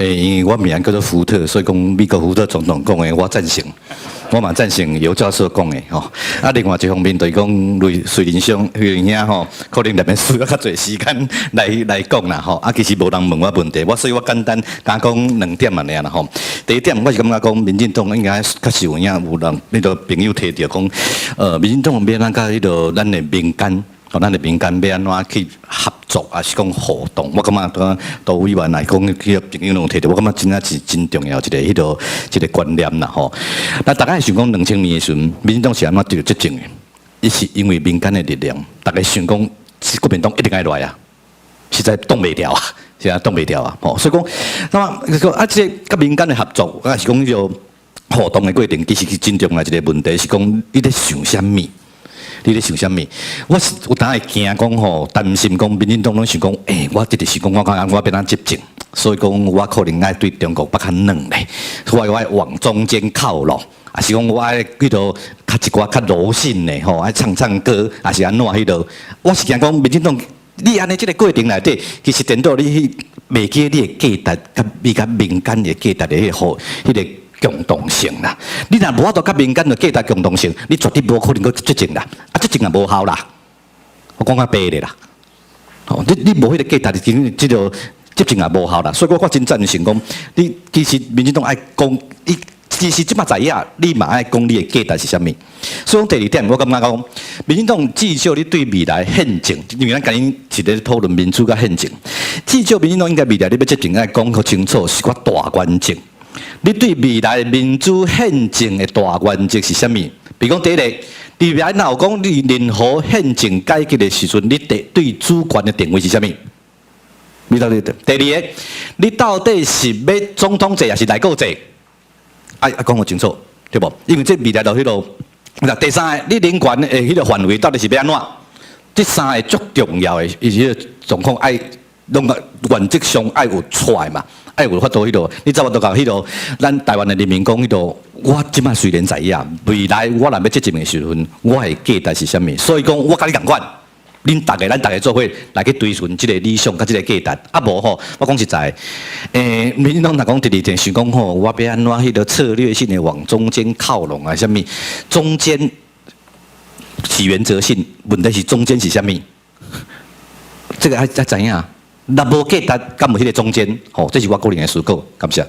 因为我名叫做福特，所以讲美国福特总统讲的，我赞成。我嘛赞成尤教授讲的吼。啊，另外一方面就是讲，瑞林兄、瑞林兄吼，可能内面需要较侪时间来讲啦吼。啊，其实无人问我问题，所以我简单讲2点嘛尔啦吼。第一点，我是感觉讲，民进党应该确实有人迄个朋友提到讲，民进党要咱甲迄个咱的民间。咱的民间要安怎去合作，还是讲互动？我感觉都委员来讲，迄个朋友拢提到，我感觉真正是真重要一个观念啦吼。那大家想讲2000年的时阵，民进党是安怎得到执政的？伊是因为民间的力量，大家想讲国民党一定爱来啊，实在挡袂掉啊，现在挡袂掉啊。吼，所以讲，那么啊，这甲民间的合作，还是讲迄个互动的过程，其实是真重要一个问题，是讲你咧想啥物？你咧想啥物？我当会惊讲吼，担心讲民进党拢想讲，我这个是讲我变咱执政，所以讲我可能爱对中国较软咧，所以我爱往中间靠拢，还是讲我爱迄落较一寡较柔性咧吼，爱唱歌，还是安怎迄落？我是惊讲民进党，你安尼这个过程内底，其实颠倒你去袂记你的价值，甲民间的价值的迄个。共同性啦，你若无法度甲民间的价值共同性，你绝对无可能去执政啦，执政也无效啦。我讲较白咧啦，你无迄个价值，即个执政也无效啦。所以我真赞成讲，你其实民进党爱讲，你其实即马知影，你嘛爱讲你的价值是啥物。所以讲第二点，我感觉讲，民进党至少你对未来宪政，因为咱今日是咧讨论民主甲宪政，至少民进党应该未来你要执政爱讲较清楚，是个大原则。你对未来民主宪政的大原则是啥物？比如讲第一个，你未来若有讲你任何宪政改革的时阵，你对主权的定位是啥物？你到底第二个，你到底是要总统制还是内阁制？讲个清楚，对不？因为这未来就迄落。第三个，你人权的迄个范围到底是要安怎？这三个最重要的，伊个状况爱。拢个原则上爱有出来嘛，爱有法度迄落，你怎么都讲迄落？咱台湾的人民讲迄落，我即摆虽然知影，未来我若要执政的时阵，我的价值是啥物？所以讲，我甲你共款，咱大家做伙来去追寻即个理想甲即个价值。啊无吼，我讲实在，民进党若讲第二点想讲吼，我要安怎迄个策略性的往中间靠拢啊？啥物？中间是原则性，问题是中间是啥物？这个爱知影。若无价值，敢无迄个中间？吼，这是我个人的思考，感谢。